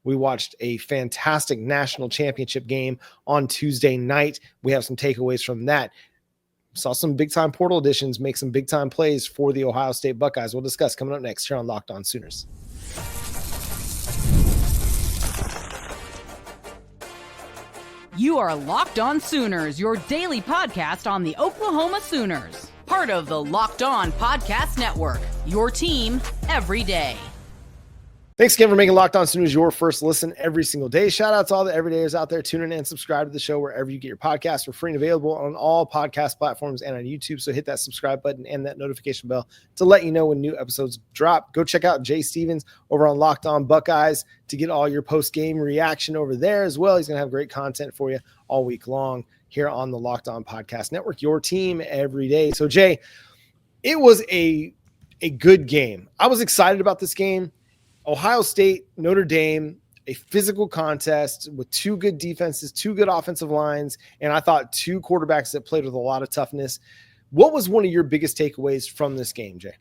We watched a fantastic national championship game on Tuesday night. We have some takeaways from that. Saw some big-time portal additions make some big-time plays for the Ohio State Buckeyes. We'll discuss coming up next here on Locked On Sooners. You are Locked On Sooners, your daily podcast on the Oklahoma Sooners. Part of the Locked On Podcast Network, your team every day. Thanks again for making Locked On Sooners your first listen every single day. Shout out to all the everydayers out there. Tune in and subscribe to the show wherever you get your podcasts. We're free and available on all podcast platforms and on YouTube. So hit that subscribe button and that notification bell to let you know when new episodes drop. Go check out Jay Stevens over on Locked On Buckeyes to get all your post-game reaction over there as well. He's going to have great content for you all week long here on the Locked On Podcast Network, your team every day. So Jay, it was a good game. I was excited about this game. Ohio State, Notre Dame, a physical contest with two good defenses, two good offensive lines, and I thought two quarterbacks that played with a lot of toughness. What was one of your biggest takeaways from this game, Jay?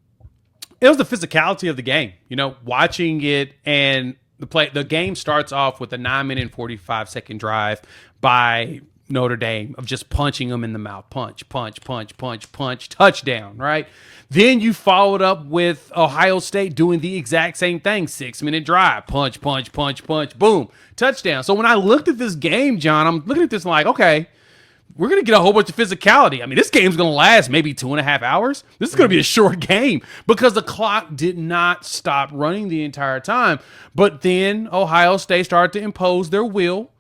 It was the physicality of the game. You know, watching it, and the game starts off with a 9-minute and 45-second drive by Notre Dame of just punching them in the mouth. Punch, touchdown, right? Then you followed up with Ohio State doing the exact same thing. 6-minute drive. Punch, boom, touchdown. So when I looked at this game, John, I'm looking at this like, okay, we're going to get a whole bunch of physicality. I mean, this game's going to last maybe 2.5 hours. This is going to be a short game because the clock did not stop running the entire time. But then Ohio State started to impose their will.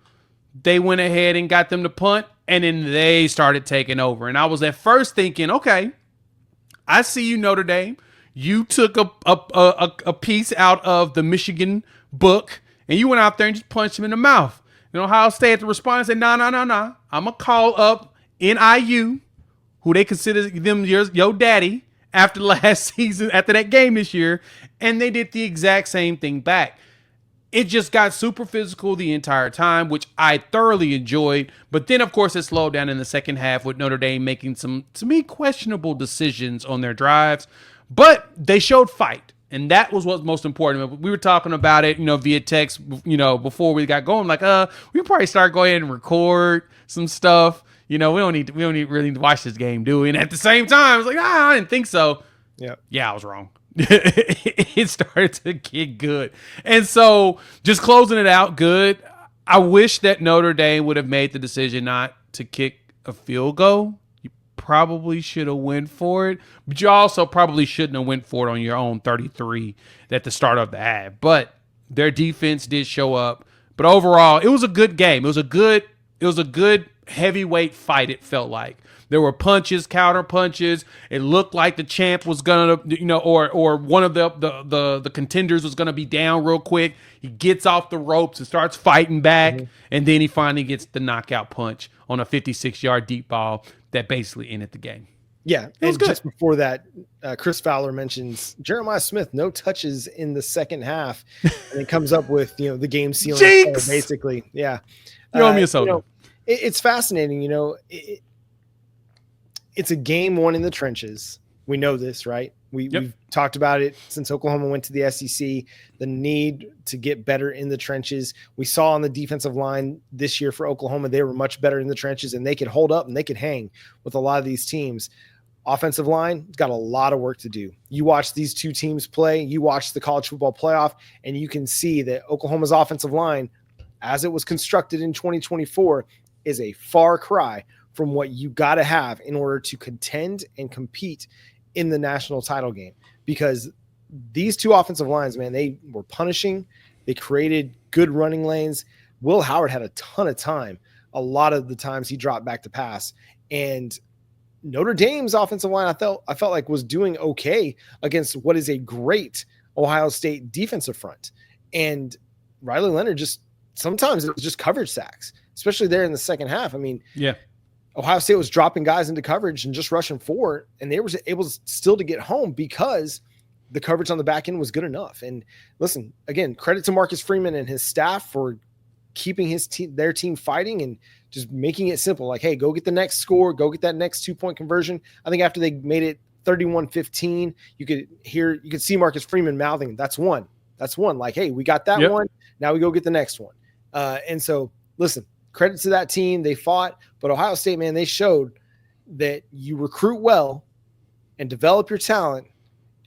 They went ahead and got them to punt, and then they started taking over. And I was at first thinking, okay, I see you, Notre Dame. You took a piece out of the Michigan book, and you went out there and just punched him in the mouth. And Ohio State had to respond and say, no. I'm going to call up NIU, who they consider them your daddy, after last season, after that game this year. And they did the exact same thing back. It just got super physical the entire time, which I thoroughly enjoyed. But then, of course, it slowed down in the second half with Notre Dame making some, to me, questionable decisions on their drives. But they showed fight, and that was what's most important. We were talking about it, via text, before we got going. Like, we probably start going ahead and record some stuff. We don't need really to watch this game, do we? And at the same time, I was like, I didn't think so. Yeah, I was wrong. It started to get good. And so just closing it out good. I wish that Notre Dame would have made the decision not to kick a field goal. You probably should have went for it, but you also probably shouldn't have went for it on your own 33 at the start of the half. But their defense did show up. But overall, it was a good game. It was a good heavyweight fight, it felt like. There were punches, counter punches. It looked like the champ was gonna, or one of the contenders was gonna be down real quick. He gets off the ropes and starts fighting back, and then he finally gets the knockout punch on a 56-yard deep ball that basically ended the game. Yeah, and just before that, Chris Fowler mentions Jeremiah Smith, no touches in the second half, and it comes up with the game sealing basically. Yeah, you owe me a soda. It's fascinating. It's a game won in the trenches. We know this, right? We've talked about it since Oklahoma went to the SEC, the need to get better in the trenches. We saw on the defensive line this year for Oklahoma, they were much better in the trenches, and they could hold up and they could hang with a lot of these teams. Offensive line got a lot of work to do. You watch these two teams play, you watch the college football playoff, and you can see that Oklahoma's offensive line, as it was constructed in 2024, is a far cry from what you got to have in order to contend and compete in the national title game. Because these two offensive lines, man, they were punishing. They created good running lanes. Will Howard had a ton of time. A lot of the times he dropped back to pass. And Notre Dame's offensive line, I felt like was doing okay against what is a great Ohio State defensive front. And Riley Leonard sometimes it was just coverage sacks, especially there in the second half. I mean, Ohio State was dropping guys into coverage and just rushing forward, and they were able still to get home because the coverage on the back end was good enough. And listen, again, credit to Marcus Freeman and his staff for keeping their team fighting and just making it simple. Like, hey, go get the next score, go get that next 2-point conversion. I think after they made it 31-15, you could see Marcus Freeman mouthing, that's one. Like, hey, we got that one. Now we go get the next one. And so, listen, credit to that team. They fought, but Ohio State, man, they showed that you recruit well and develop your talent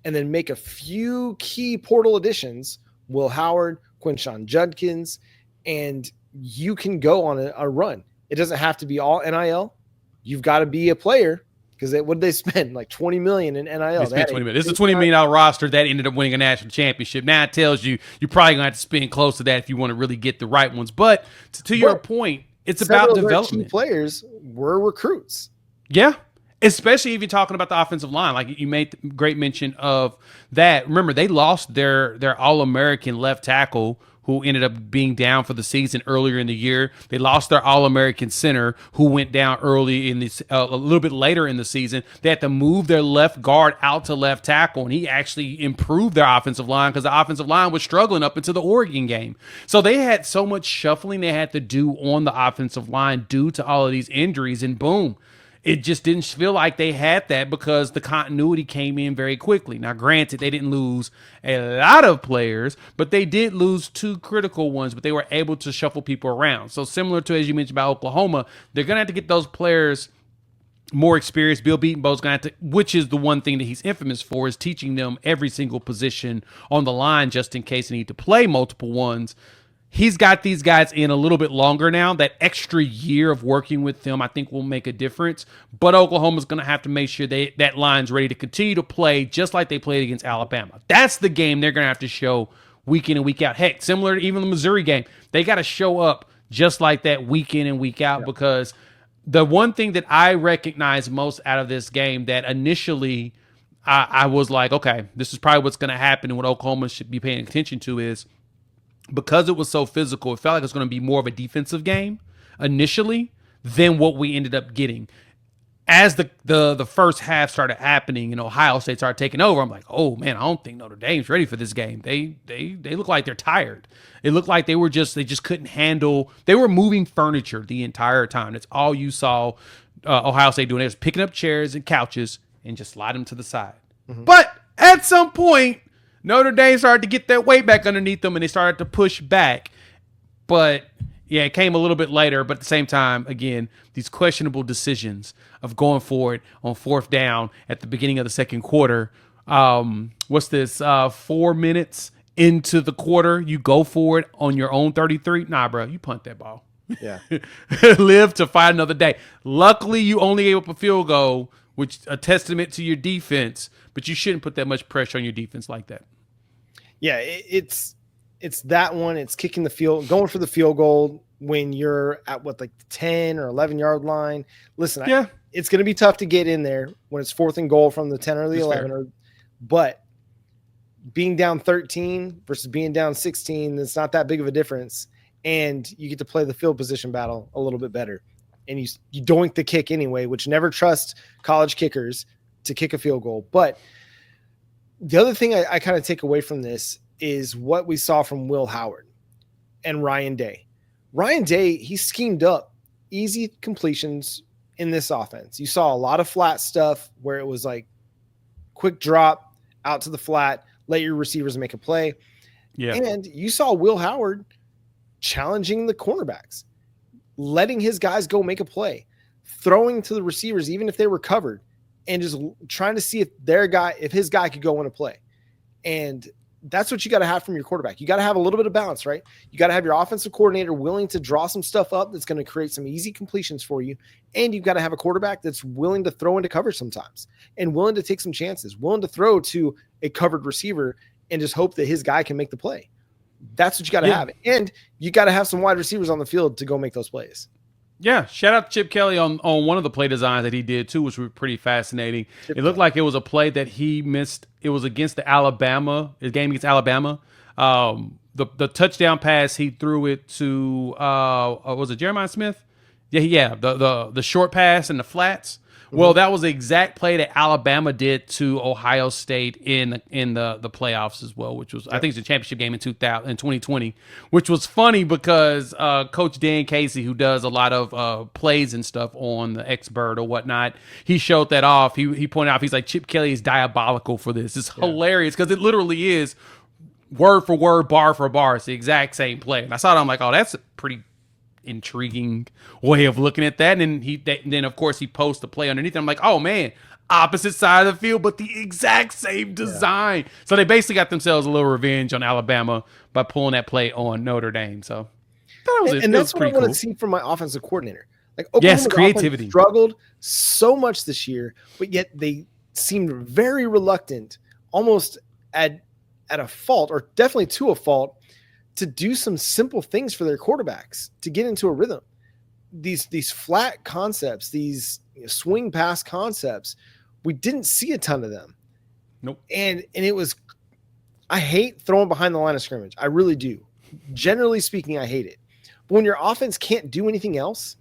and then make a few key portal additions, Will Howard, Quinshon Judkins, and you can go on a run. It doesn't have to be all NIL. You've got to be a player because what did they spend? Like $20 million in NIL. They spent $20 million. This is a $20 million roster that ended up winning a national championship. Now it tells you you're probably going to have to spend close to that if you want to really get the right ones. But to your point, it's about development. Players were recruits. Yeah. Especially if you're talking about the offensive line. Like you made great mention of that. Remember, they lost their All-American left tackle who ended up being down for the season earlier in the year. They lost their All-American center who went down early in this a little bit later in the season. They had to move their left guard out to left tackle, and he actually improved their offensive line because the offensive line was struggling up into the Oregon game. So they had so much shuffling they had to do on the offensive line due to all of these injuries, and boom. It just didn't feel like they had that because the continuity came in very quickly. Now, granted, they didn't lose a lot of players, but they did lose two critical ones, but they were able to shuffle people around. So similar to, as you mentioned about Oklahoma, they're going to have to get those players more experience. Bill Beatonbow's going to have to, which is the one thing that he's infamous for, is teaching them every single position on the line just in case they need to play multiple ones. He's got these guys in a little bit longer now. That extra year of working with them, I think, will make a difference. But Oklahoma's going to have to make sure that line's ready to continue to play just like they played against Alabama. That's the game they're going to have to show week in and week out. Heck, similar to even the Missouri game, they got to show up just like that week in and week out because the one thing that I recognize most out of this game that initially I was like, okay, this is probably what's going to happen and what Oklahoma should be paying attention to is, because it was so physical, it felt like it was going to be more of a defensive game initially than what we ended up getting. As the first half started happening and Ohio State started taking over, I'm like, oh man, I don't think Notre Dame's ready for this game. They look like they're tired. It looked like they just couldn't handle. They were moving furniture the entire time. That's all you saw Ohio State doing. They was picking up chairs and couches and just slide them to the side. Mm-hmm. But at some point, Notre Dame started to get their weight back underneath them, and they started to push back. But, yeah, it came a little bit later. But at the same time, again, these questionable decisions of going for it on fourth down at the beginning of the second quarter. What's this, 4 minutes into the quarter, you go for it on your own 33? Nah, bro, you punt that ball. Yeah. Live to fight another day. Luckily, you only gave up a field goal, which is a testament to your defense, but you shouldn't put that much pressure on your defense like that. Yeah, it's that one. It's kicking the field, going for the field goal when you're at like the 10 or 11 yard line. Listen, yeah, it's going to be tough to get in there when it's fourth and goal from the 10 or the 11. But being down 13 versus being down 16, it's not that big of a difference. And you get to play the field position battle a little bit better. And you doink the kick anyway, which never trust college kickers to kick a field goal. But the other thing I kind of take away from this is what we saw from Will Howard and Ryan Day. Ryan Day, he schemed up easy completions in this offense. You saw a lot of flat stuff where it was like quick drop out to the flat, let your receivers make a play. Yeah. And you saw Will Howard challenging the cornerbacks, letting his guys go make a play, throwing to the receivers, even if they were covered, and just trying to see if his guy could go in a play. And that's what you got to have from your quarterback. You got to have a little bit of balance, right? You got to have your offensive coordinator willing to draw some stuff up that's going to create some easy completions for you. And you've got to have a quarterback that's willing to throw into cover sometimes and willing to take some chances, willing to throw to a covered receiver and just hope that his guy can make the play. That's what you got to have. And you got to have some wide receivers on the field to go make those plays. Yeah, shout out to Chip Kelly on one of the play designs that he did too, which was pretty fascinating. It looked like it was a play that he missed. It was against his game against Alabama. The touchdown pass, he threw it to was it Jeremiah Smith? Yeah. The short pass and the flats. Well, that was the exact play that Alabama did to Ohio State in the playoffs as well, which was, I think it's a championship game in 2020, which was funny because Coach Dan Casey, who does a lot of plays and stuff on the X-Bird or whatnot, he showed that off. He pointed out, he's like, Chip Kelly is diabolical for this. It's hilarious because it literally is word for word, bar for bar, it's the exact same play. And I saw it, I'm like, oh, that's a pretty intriguing way of looking at that. And then of course he posts the play underneath. I'm like, oh man, opposite side of the field, but the exact same design. Yeah. So they basically got themselves a little revenge on Alabama by pulling that play on Notre Dame. So that's what I want to see from my offensive coordinator. Like Oklahoma's creativity struggled so much this year, but yet they seemed very reluctant, almost at a fault, or definitely to a fault, to do some simple things for their quarterbacks to get into a rhythm. These flat concepts, these swing pass concepts, we didn't see a ton of them. Nope. And it was, I hate throwing behind the line of scrimmage. I really do. Generally speaking, I hate it. But when your offense can't do anything else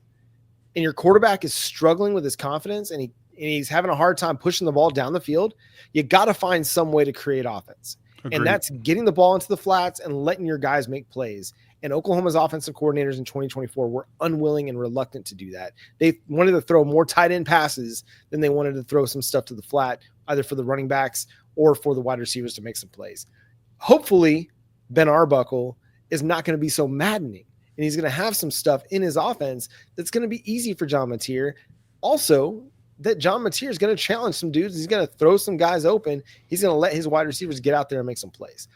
and your quarterback is struggling with his confidence and he's having a hard time pushing the ball down the field, you got to find some way to create offense. Agreed. And that's getting the ball into the flats and letting your guys make plays. And Oklahoma's offensive coordinators in 2024 were unwilling and reluctant to do that. They wanted to throw more tight end passes than they wanted to throw some stuff to the flat, either for the running backs or for the wide receivers to make some plays. Hopefully, Ben Arbuckle is not going to be so maddening, and he's going to have some stuff in his offense that's going to be easy for John Mateer. Also, that John Mateer is going to challenge some dudes. He's going to throw some guys open. He's going to let his wide receivers get out there and make some plays.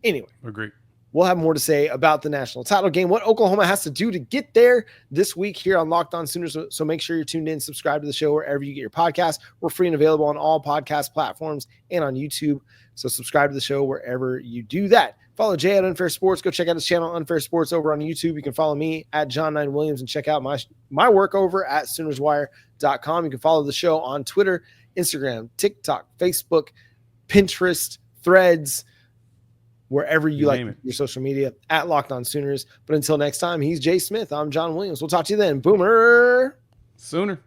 Anyway. Agree. We'll have more to say about the national title game, what Oklahoma has to do to get there this week here on Locked On Sooners. So make sure you're tuned in, subscribe to the show wherever you get your podcasts. We're free and available on all podcast platforms and on YouTube. So subscribe to the show wherever you do that. Follow Jay at Unfair Sports. Go check out his channel, Unfair Sports, over on YouTube. You can follow me at John9Williams and check out my work over at SoonersWire.com. You can follow the show on Twitter, Instagram, TikTok, Facebook, Pinterest, Threads, wherever you like your social media, at Locked On Sooners. But until next time, he's Jay Smith. I'm John Williams. We'll talk to you then. Boomer. Sooner.